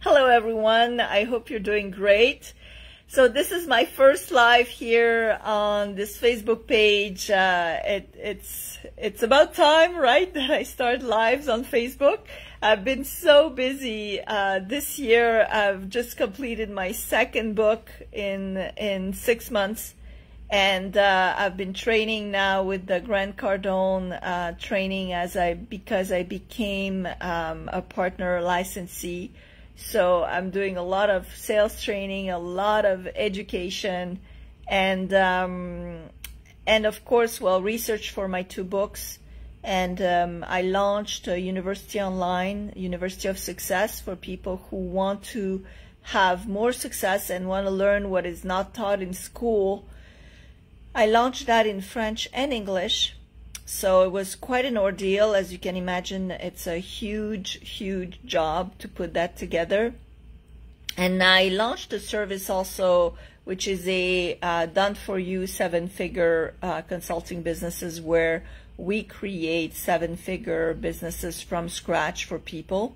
Hello everyone, I hope you're doing great. So this is my first live here on this Facebook page. It's about time, right, that I start lives on Facebook. I've been so busy this year. I've just completed my second book in 6 months, and I've been training now with the Grant Cardone training because I became a partner licensee. So I'm doing a lot of sales training, a lot of education, and of course, well, research for my 2 books. And I launched a University Online, University of Success, for people who want to have more success and want to learn what is not taught in school. I launched that in French and English. So it was quite an ordeal. As you can imagine, it's a huge job to put that together. And I launched a service also, which is a done-for-you 7-figure consulting businesses, where we create 7-figure businesses from scratch for people.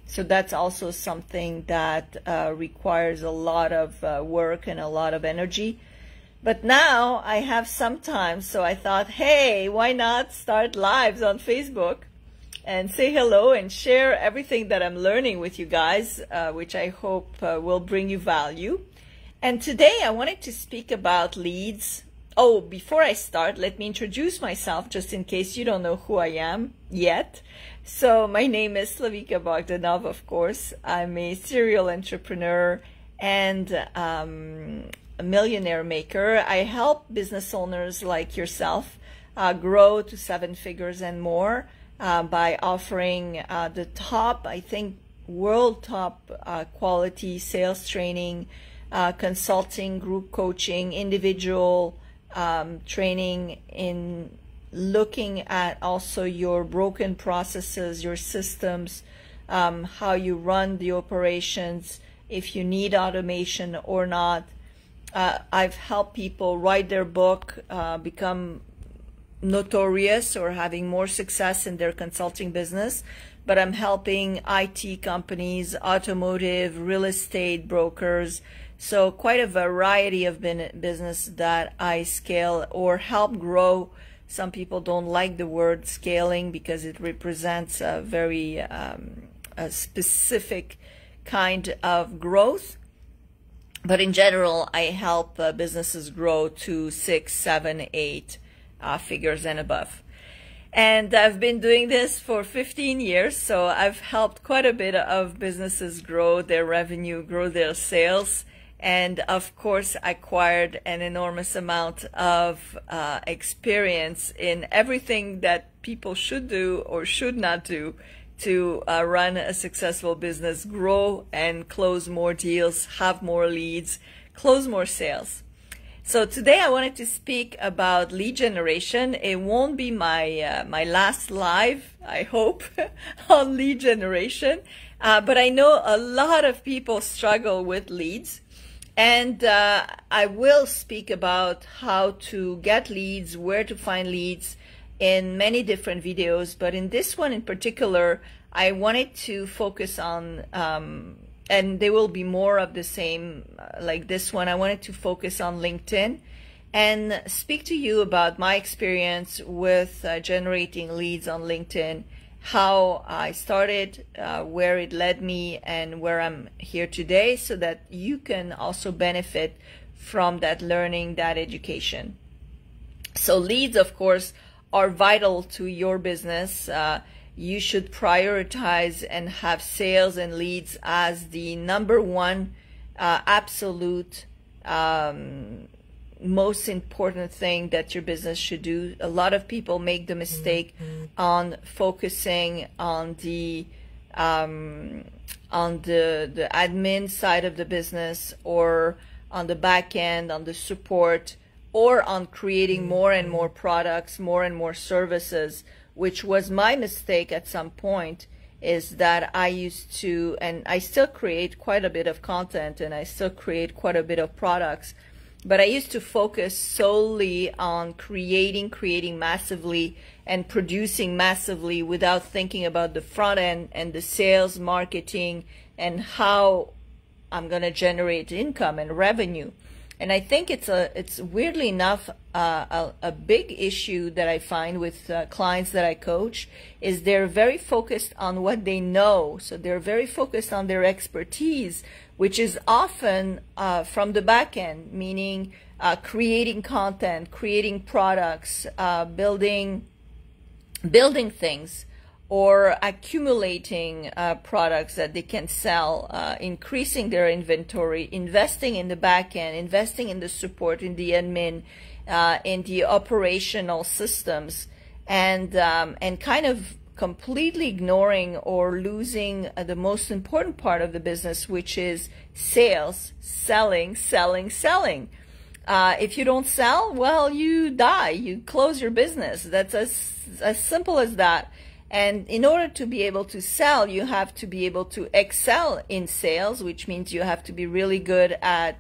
So that's also something that requires a lot of work and a lot of energy. But now I have some time, so I thought, hey, why not start lives on Facebook and say hello and share everything that I'm learning with you guys, which I hope will bring you value. And today I wanted to speak about leads. Oh, before I start, let me introduce myself, just in case you don't know who I am yet. So my name is Slavika Bogdanov, of course. I'm a serial entrepreneur and a millionaire maker. I help business owners like yourself grow to 7 figures and more by offering the top, I think, world top quality sales training, consulting, group coaching, individual training, in looking at also your broken processes, your systems, how you run the operations, if you need automation or not. I've helped people write their book, become notorious or having more success in their consulting business. But I'm helping IT companies, automotive, real estate brokers. So quite a variety of business that I scale or help grow. Some people don't like the word scaling because it represents a very a specific kind of growth. But in general, I help businesses grow to 6, 7, 8 figures and above. And I've been doing this for 15 years, so I've helped quite a bit of businesses grow their revenue, grow their sales, and of course acquired an enormous amount of experience in everything that people should do or should not do to run a successful business, grow and close more deals, have more leads, close more sales. So today I wanted to speak about lead generation. It won't be my my last live, I hope, on lead generation, but I know a lot of people struggle with leads, and I will speak about how to get leads, where to find leads, in many different videos. But in this one in particular, I wanted to focus on, and there will be more of the same like this one, I wanted to focus on LinkedIn and speak to you about my experience with generating leads on LinkedIn, how I started, where it led me, and where I'm here today, so that you can also benefit from that learning, that education. So leads, of course, are vital to your business. You should prioritize and have sales and leads as the #1 absolute most important thing that your business should do. A lot of people make the mistake on focusing on the admin side of the business, or on the back end, on the support, or on creating more and more products, more and more services, which was my mistake at some point. Is that I used to, and I still create quite a bit of content, and I still create quite a bit of products, But I used to focus solely on creating massively and producing massively without thinking about the front end and the sales, marketing, and how I'm going to generate income and revenue. And I think it's weirdly enough a big issue that I find with clients that I coach is they're very focused on what they know. So they're very focused on their expertise, which is often from the back end, meaning creating content, creating products, building things, or accumulating products that they can sell, increasing their inventory, investing in the back end, investing in the support, in the admin, in the operational systems, and kind of completely ignoring or losing the most important part of the business, which is sales, selling. If you don't sell, well, you die, you close your business. That's as simple as that. And in order to be able to sell, you have to be able to excel in sales, which means you have to be really good at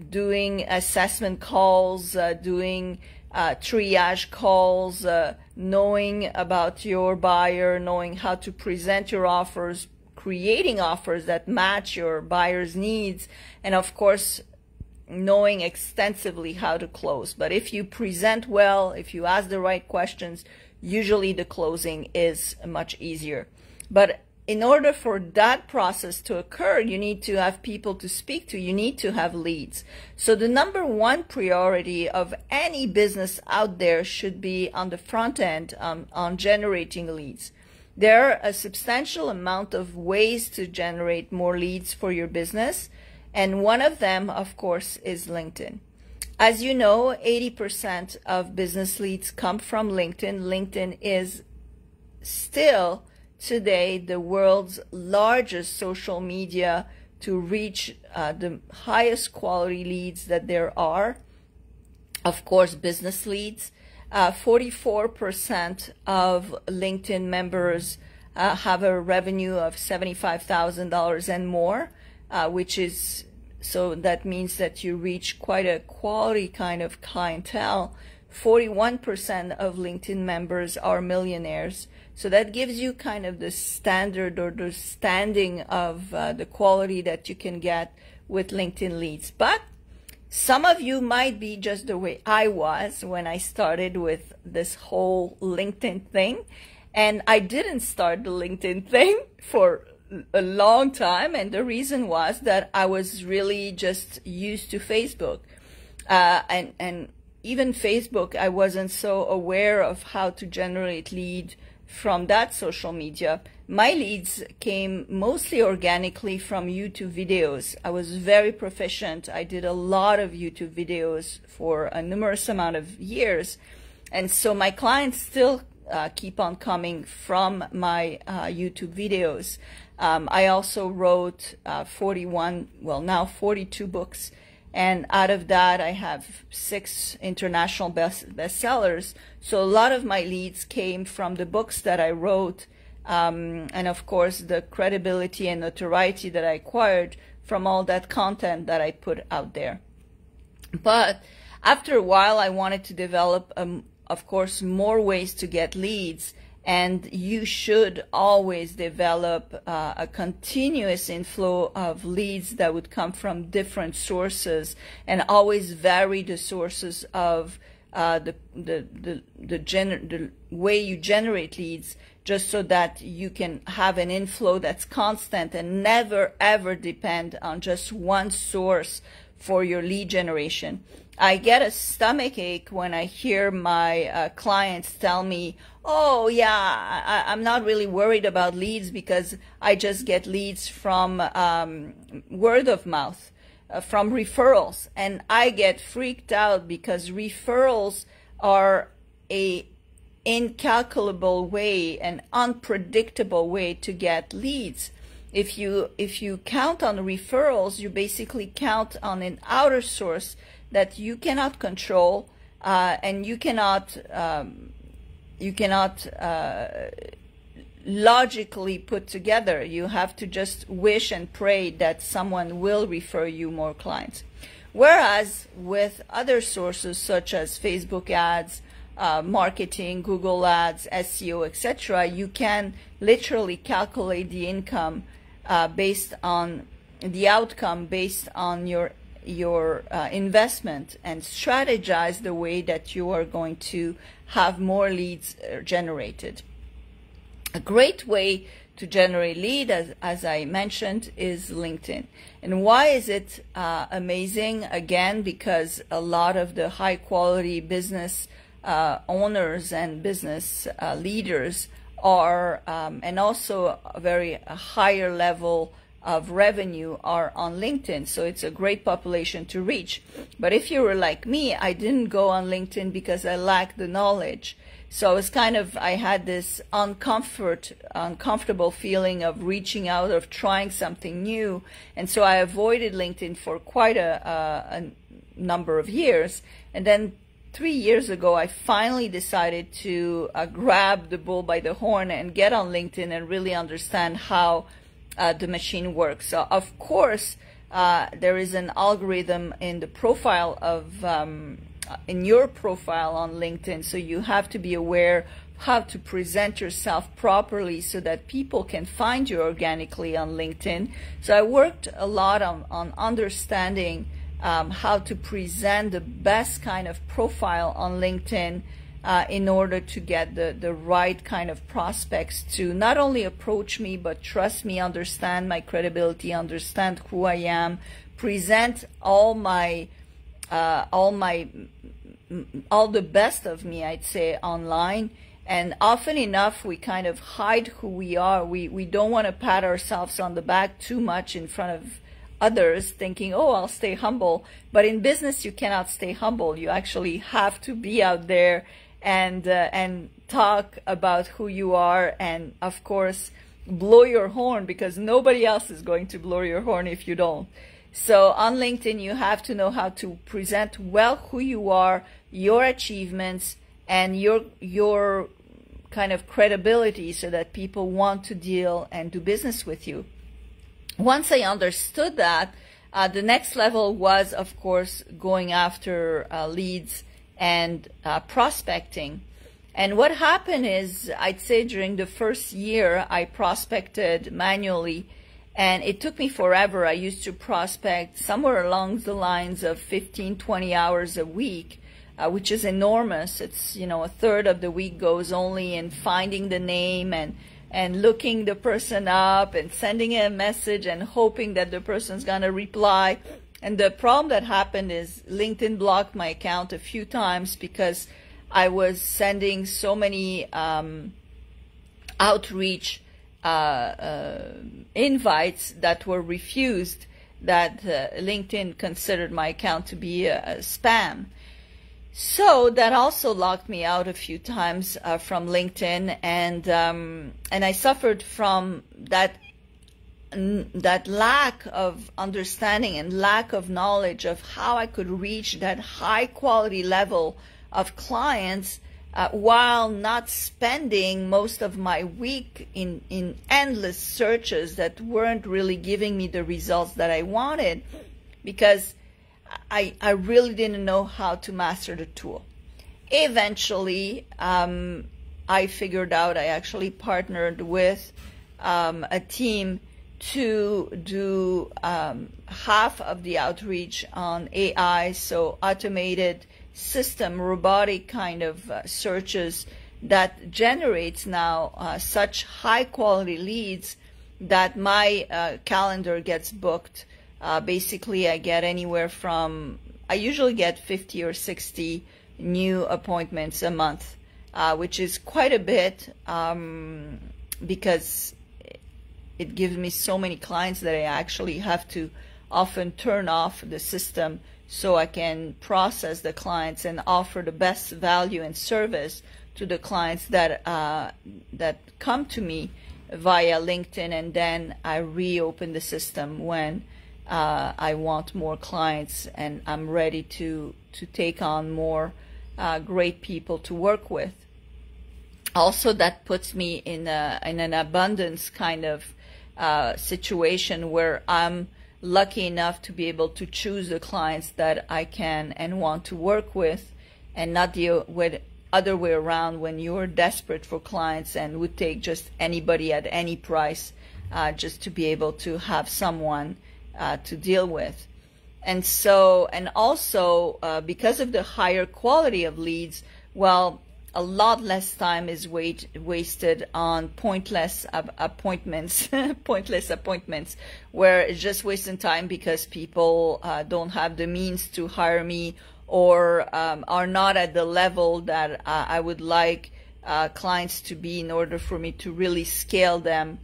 doing assessment calls, doing triage calls, knowing about your buyer, knowing how to present your offers, creating offers that match your buyer's needs, and of course, knowing extensively how to close. But if you present well, if you ask the right questions, usually the closing is much easier. But in order for that process to occur, you need to have people to speak to. You need to have leads. So the number one priority of any business out there should be on the front end, on generating leads. There are a substantial amount of ways to generate more leads for your business. And one of them, of course, is LinkedIn. As you know, 80% of business leads come from LinkedIn. LinkedIn is still today the world's largest social media to reach the highest quality leads that there are. Of course, business leads. 44% of LinkedIn members have a revenue of $75,000 and more, which is so that means that you reach quite a quality kind of clientele. 41% of LinkedIn members are millionaires. So that gives you kind of the standard or the standing of the quality that you can get with LinkedIn leads. But some of you might be just the way I was when I started with this whole LinkedIn thing. And I didn't start the LinkedIn thing for a long time, and the reason was that I was really just used to Facebook, and even Facebook, I wasn't so aware of how to generate lead from that social media. My leads came mostly organically from YouTube videos. I was very proficient. I did a lot of YouTube videos for a numerous amount of years, and so my clients still keep on coming from my YouTube videos. I also wrote 42 books, and out of that I have 6 international bestsellers. So a lot of my leads came from the books that I wrote, and of course the credibility and notoriety that I acquired from all that content that I put out there. But after a while I wanted to develop of course more ways to get leads. And you should always develop a continuous inflow of leads that would come from different sources, and always vary the sources of the way you generate leads, just so that you can have an inflow that's constant and never ever depend on just one source for your lead generation. I get a stomach ache when I hear my clients tell me, oh yeah, I'm not really worried about leads because I just get leads from word of mouth, from referrals. And I get freaked out because referrals are a incalculable way, an unpredictable way to get leads. If you count on referrals, you basically count on an outer source that you cannot control, and you cannot logically put together. You have to just wish and pray that someone will refer you more clients. Whereas with other sources such as Facebook ads, marketing, Google ads, SEO, etc., you can literally calculate the income based on the outcome based on your investment, and strategize the way that you are going to have more leads generated. A great way to generate lead, as I mentioned, is LinkedIn. And why is it amazing? Again, because a lot of the high quality business owners and business leaders are, and also a very higher level of revenue are on LinkedIn. So it's a great population to reach. But if you were like me, I didn't go on LinkedIn because I lacked the knowledge. So it's kind of, I had this uncomfortable feeling of reaching out, of trying something new. And so I avoided LinkedIn for quite a number of years. And then 3 years ago, I finally decided to grab the bull by the horn and get on LinkedIn and really understand how the machine works. So of course, there is an algorithm in the profile of, in your profile on LinkedIn. So you have to be aware how to present yourself properly so that people can find you organically on LinkedIn. So I worked a lot on understanding how to present the best kind of profile on LinkedIn in order to get the right kind of prospects to not only approach me, but trust me, understand my credibility, understand who I am, present all the best of me, I'd say, online. And often enough, we kind of hide who we are. We don't want to pat ourselves on the back too much in front of others, thinking, oh, I'll stay humble. But in business, you cannot stay humble. You actually have to be out there and talk about who you are, and of course blow your horn, because nobody else is going to blow your horn if you don't. So on LinkedIn, you have to know how to present well who you are, your achievements, and your kind of credibility, so that people want to deal and do business with you. Once I understood that, the next level was, of course, going after leads and prospecting. And what happened is, I'd say during the first year, I prospected manually, and it took me forever. I used to prospect somewhere along the lines of 15-20 hours a week, which is enormous. It's, you know, a third of the week goes only in finding the name and looking the person up and sending a message and hoping that the person's gonna reply. And the problem that happened is LinkedIn blocked my account a few times because I was sending so many outreach invites that were refused, that LinkedIn considered my account to be a spam. So that also locked me out a few times from LinkedIn, and I suffered from that lack of understanding and lack of knowledge of how I could reach that high quality level of clients while not spending most of my week in endless searches that weren't really giving me the results that I wanted, because I really didn't know how to master the tool. Eventually, I figured out, I actually partnered with a team to do half of the outreach on AI, so automated system, robotic kind of searches that generates now such high quality leads that my calendar gets booked. Basically, I get anywhere from, I usually get 50 or 60 new appointments a month, which is quite a bit, because it gives me so many clients that I actually have to often turn off the system so I can process the clients and offer the best value and service to the clients that that come to me via LinkedIn, and then I reopen the system when I want more clients and I'm ready to take on more great people to work with. Also, that puts me in an abundance kind of situation where I'm lucky enough to be able to choose the clients that I can and want to work with, and not the other way around when you're desperate for clients and would take just anybody at any price just to be able to have someone to deal with. And so, and also because of the higher quality of leads, well, a lot less time is wasted on pointless appointments, where it's just wasting time because people don't have the means to hire me, or are not at the level that I would like clients to be in order for me to really scale them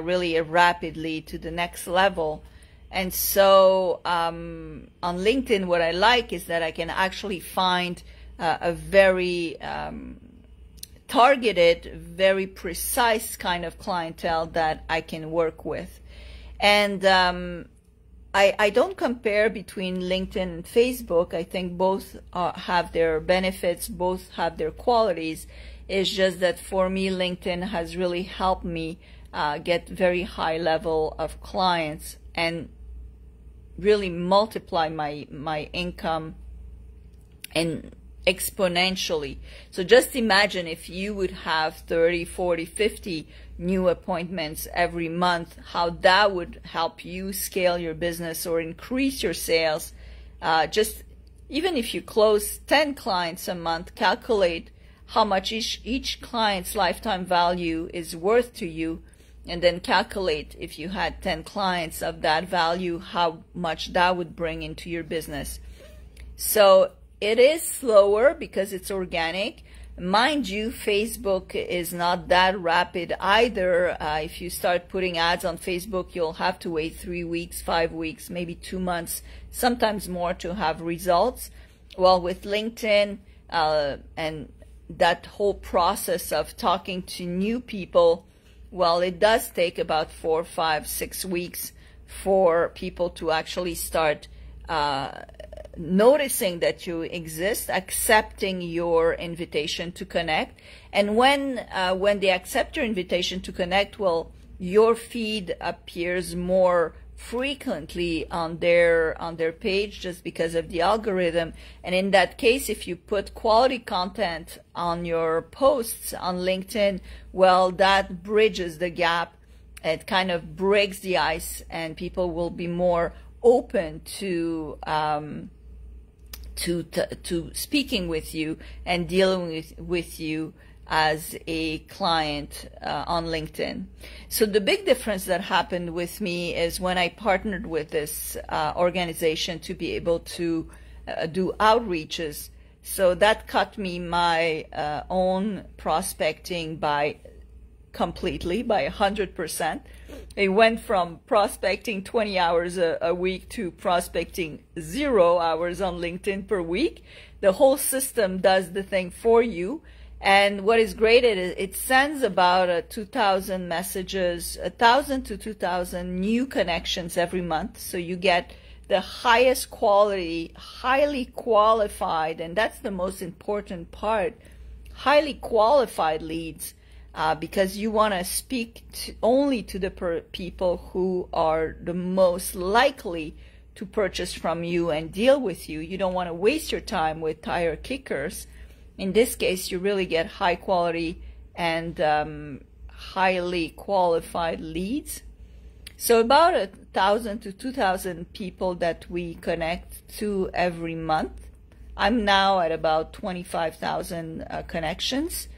really rapidly to the next level. And so on LinkedIn, what I like is that I can actually find a very targeted, very precise kind of clientele that I can work with. And I don't compare between LinkedIn and Facebook. I think both have their benefits, both have their qualities. It's just that for me, LinkedIn has really helped me get very high level of clients and really multiply my income and exponentially. So just imagine if you would have 30, 40, 50 new appointments every month, how that would help you scale your business or increase your sales. Just even if you close 10 clients a month, calculate how much each client's lifetime value is worth to you, and then calculate if you had 10 clients of that value, how much that would bring into your business. So it is slower because it's organic. Mind you, Facebook is not that rapid either. If you start putting ads on Facebook, you'll have to wait 3 weeks, 5 weeks, maybe 2 months, sometimes more to have results. Well, with LinkedIn and that whole process of talking to new people, well, it does take about 4, 5, 6 weeks for people to actually start noticing that you exist, accepting your invitation to connect. And when they accept your invitation to connect, well, your feed appears more frequently on their page just because of the algorithm. And in that case, if you put quality content on your posts on LinkedIn, well, that bridges the gap. It kind of breaks the ice, and people will be more open to speaking with you and dealing with you as a client on LinkedIn. So the big difference that happened with me is when I partnered with this organization to be able to do outreaches. So that cut me my own prospecting completely by 100%. It went from prospecting 20 hours a week to prospecting 0 hours on LinkedIn per week. The whole system does the thing for you. And what is great is it sends about 2,000 messages, 1,000 to 2,000 new connections every month. So you get the highest quality, highly qualified, and that's the most important part, highly qualified leads. Because you want to speak only to the people who are the most likely to purchase from you and deal with you. You don't want to waste your time with tire kickers. In this case, you really get high quality and highly qualified leads. So about 1,000 to 2,000 people that we connect to every month. I'm now at about 25,000 connections.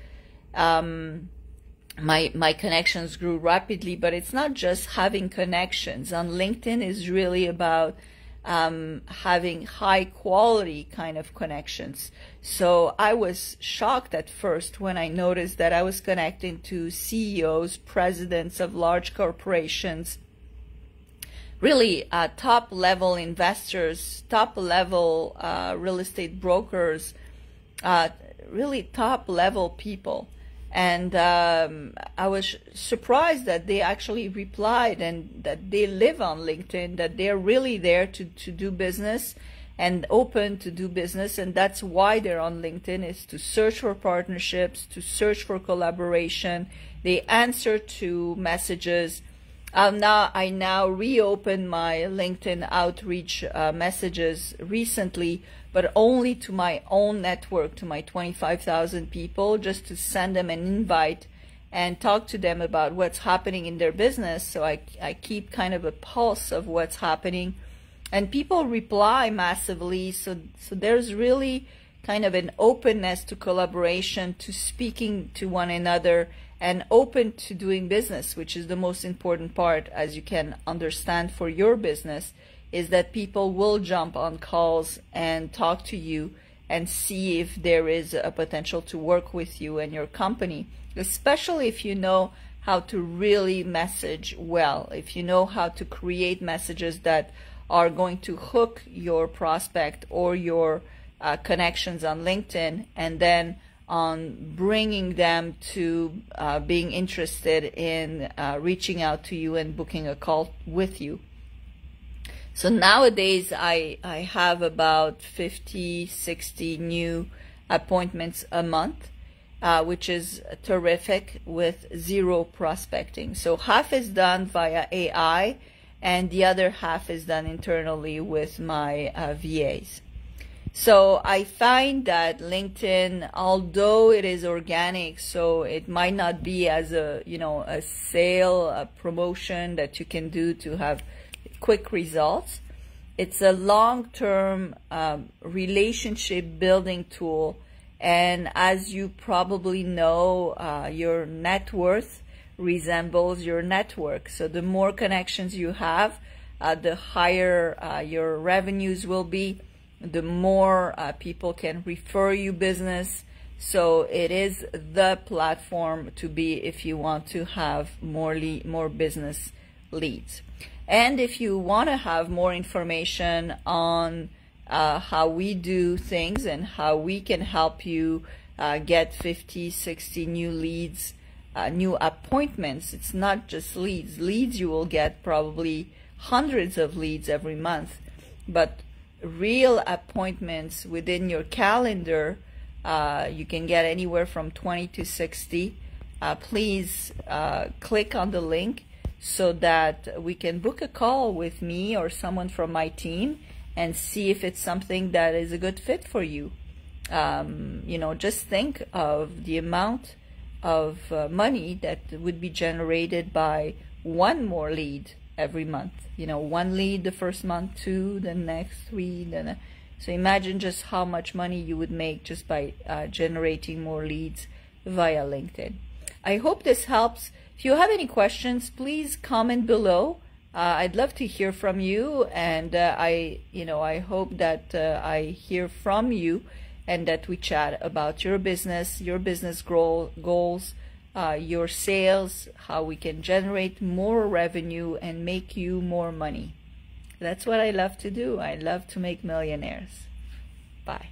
My connections grew rapidly, but it's not just having connections. On LinkedIn is really about having high quality kind of connections. So I was shocked at first when I noticed that I was connecting to CEOs, presidents of large corporations, really top level investors, top level real estate brokers, really top level people. And I was surprised that they actually replied and that they live on LinkedIn, that they're really there to do business and open to do business. And that's why they're on LinkedIn, is to search for partnerships, to search for collaboration. They answer to messages. I now reopened my LinkedIn outreach messages recently, but only to my own network, to my 25,000 people, just to send them an invite and talk to them about what's happening in their business. So I keep kind of a pulse of what's happening, and people reply massively. So there's really kind of an openness to collaboration, to speaking to one another, and open to doing business, which is the most important part, as you can understand for your business, is that people will jump on calls and talk to you and see if there is a potential to work with you and your company, especially if you know how to really message well, if you know how to create messages that are going to hook your prospect or your connections on LinkedIn, and then on bringing them to being interested in reaching out to you and booking a call with you. So nowadays I have about 50, 60 new appointments a month, which is terrific, with zero prospecting. So half is done via AI and the other half is done internally with my VAs. So I find that LinkedIn, although it is organic, so it might not be as a sale, a promotion that you can do to have quick results. It's a long-term relationship building tool, and as you probably know, your net worth resembles your network. So the more connections you have, the higher your revenues will be, the more people can refer you business. So it is the platform to be if you want to have more business leads. And if you want to have more information on how we do things and how we can help you get 50, 60 new leads, new appointments, it's not just leads. Leads, you will get probably hundreds of leads every month, but real appointments within your calendar, you can get anywhere from 20 to 60. Please click on the link so that we can book a call with me or someone from my team and see if it's something that is a good fit for you. Just think of the amount of money that would be generated by one more lead every month. One lead the first month, two the next, three, then so imagine just how much money you would make just by generating more leads via LinkedIn. I hope this helps. If you have any questions, please comment below. I'd love to hear from you, and I hope that I hear from you and that we chat about your business goals, your sales, how we can generate more revenue and make you more money. That's what I love to do. I love to make millionaires. Bye.